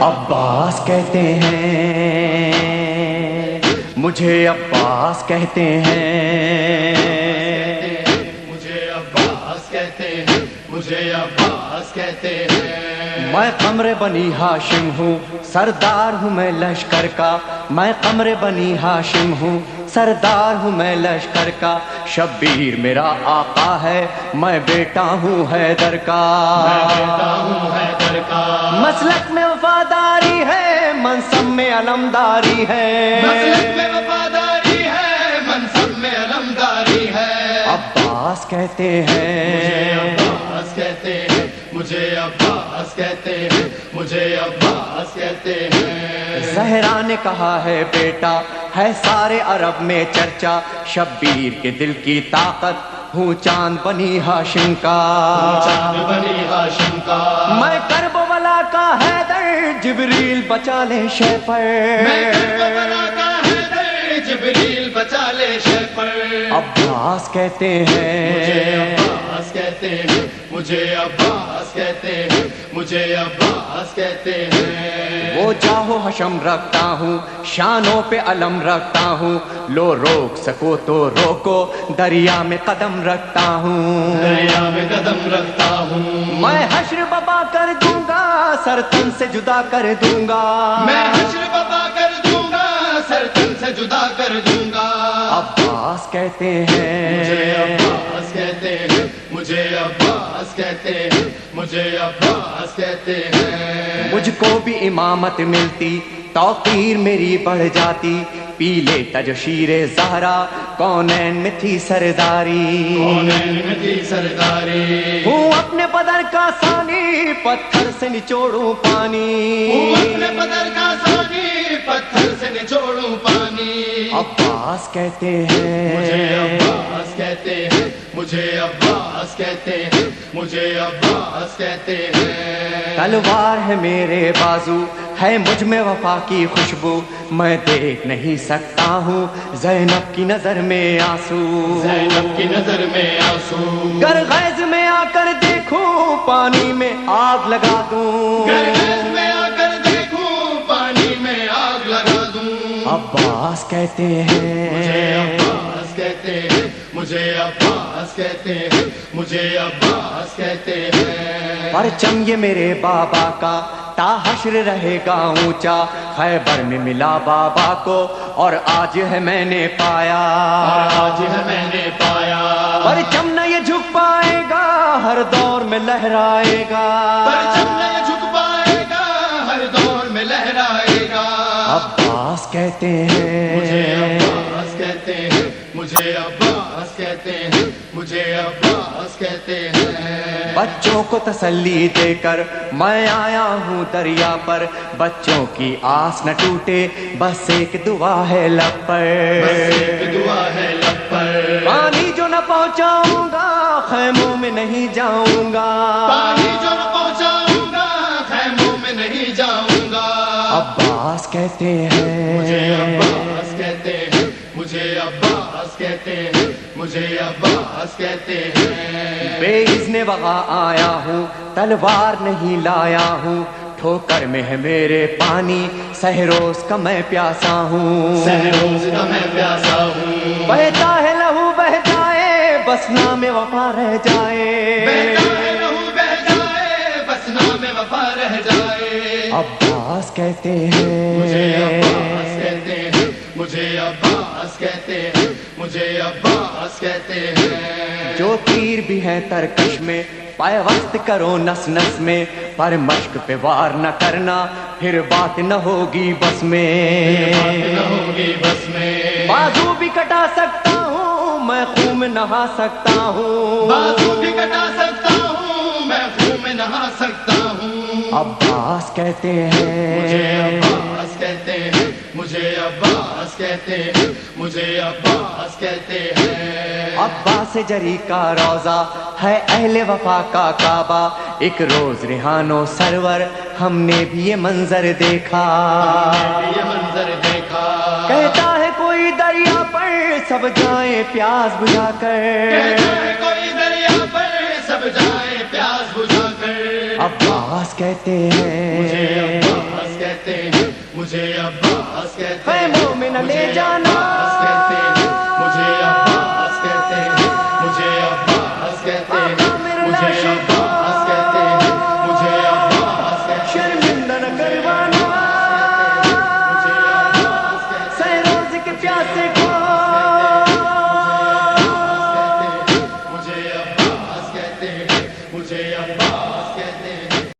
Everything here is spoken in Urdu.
عباس کہتے ہیں، مجھے عباس کہتے ہیں، مجھے عباس کہتے ہیں، مجھے عباس کہتے ہیں۔ میں قمر بنی ہاشم ہوں، سردار ہوں میں لشکر کا، میں قمر بنی ہاشم ہوں، سردار ہوں میں لشکر کا، شبیر میرا آقا ہے، میں بیٹا ہوں حیدر کا، میں بیٹا ہوں حیدر کا، مسلک میں وفاداری ہے، منصب میں علمداری ہے، مسلک میں وفاداری ہے، منصب میں علمداری ہے۔ عباس کہتے ہیں، عباس کہتے ہیں، مجھے عباس کہتے ہیں، مجھے عباس کہتے ہیں۔ زہرا نے کہا ہے بیٹا ہے سارے عرب میں چرچا، شبیر کے دل کی طاقت ہوں چاند بنی ہاشم کا، چاند بنی ہاشم کا، میں کربلا کا حیدر، جبریل بچا لے شے پر، میں کربلا کا حیدر، جبریل بچا لے شے پر۔ عباس کہتے مجھے ہیں، عباس کہتے ہیں، مجھے عباس کہتے ہیں، مجھے عباس کہتے ہیں۔ وہ جاہو حشم رکھتا ہوں، شانوں پہ علم رکھتا ہوں، لو روک سکو تو روکو، دریا میں قدم رکھتا ہوں، دریا میں قدم رکھتا ہوں، میں حشر بابا کر دوں گا، سر تن سے جدا کر دوں گا، میں حشر بابا کر دوں گا، سر تن سے جدا کر دوں گا۔ عباس کہتے مجھے ہیں، عباس کہتے ہیں، مجھے عباس کہتے ہیں، مجھے عباس کہتے ہیں۔ مجھ کو بھی امامت ملتی، توقیر میری بڑھ جاتی، پی لیتا جو شیر زہرا، کونین میں تھی سرداری، کونین میں تھی سرداری، ہوں اپنے بدر کا ثانی، پتھر سے نچوڑوں پانی، ہوں اپنے بدر کا ثانی، پتھر سے نچوڑوں پانی۔ عباس کہتے مجھے ہیں، عباس کہتے ہیں، مجھے عباس کہتے ہیں، مجھے عباس کہتے ہیں۔ تلوار ہے میرے بازو، ہے مجھ میں وفا کی خوشبو، میں دیکھ نہیں سکتا ہوں زینب کی نظر میں آنسو، زینب کی نظر میں آنسو، گر غیظ میں آ کر دیکھوں پانی میں آگ لگا دوں، گرگز میں آ کر دیکھوں پانی میں آگ لگا دوں۔ عباس کہتے مجھے ہیں، عباس کہتے ہیں، مجھے عباس کہتے ہیں، مجھے عباس کہتے ہیں۔ پرچم یہ میرے بابا کا تا حشر رہے گا اونچا، خیبر میں ملا بابا کو اور آج ہے میں نے پایا، اور آج ہے میں نے پایا، پرچم نہ یہ جھک پائے گا، ہر دور میں لہرائے گا، پرچم نہ یہ جھک پائے گا، ہر دور میں لہرائے گا۔ عباس کہتے مجھے ہیں، عباس کہتے ہیں، مجھے عباس کہتے ہیں، مجھے عباس کہتے ہیں۔ بچوں کو تسلی دے کر میں آیا ہوں دریا پر، بچوں کی آس نہ ٹوٹے، بس ایک دعا ہے لب پر، بس ایک دعا ہے لب پر، پانی جو نہ پہنچاؤں گا خیموں میں نہیں جاؤں گا، پانی جو نہ پہنچاؤں گا خیموں میں نہیں جاؤں گا۔ عباس کہتے مجھے ہیں، عباس کہتے ہیں، مجھے عباس کہتے ہیں، مجھے عباس کہتے ہیں۔ بے اذن وغا آیا ہوں، تلوار نہیں لایا ہوں، ٹھوکر میں ہے میرے پانی، سہروز کا میں پیاسا ہوں، سہروز کا میں پیاسا ہوں، بہتا ہے لہو بہ جائے، بس نام وفا رہ جائے، بہتا ہے لہو بہ جائے، بس نام وفا رہ جائے۔ عباس کہتے مجھے عباس ہیں، کہتے ہیں، مجھے عباس کہتے ہیں، مجھے عباس کہتے ہیں۔ جو تیر بھی ہے ترکش میں پیوست کرو نس نس میں، پر مشق پہ وار نہ کرنا، پھر بات نہ ہوگی بس میں، بات نہ ہوگی بس میں، بازو بھی کٹا سکتا ہوں میں، خون میں نہا سکتا ہوں، بازو بھی کٹا سکتا ہوں میں، خون میں نہا سکتا ہوں۔ عباس کہتے مجھے ہیں، عباس کہتے ہیں، مجھے عباس کہتے ہیں، مجھے عباس کہتے ہیں۔ عباس جری کا روزہ ہے اہل وفا کا کعبہ، ایک روز ریحانو سرور ہم نے بھی یہ منظر دیکھا، یہ منظر دیکھا، کہتا ہے کوئی دریا پر سب جائیں پیاس بجھا کر، کہتا ہے کوئی دریا پر سب جائے پیاس بجھا کر۔ عباس کہتے مجھے ہیں، عباس مجھے عباس کہتے اے ہیں مومن لے جانا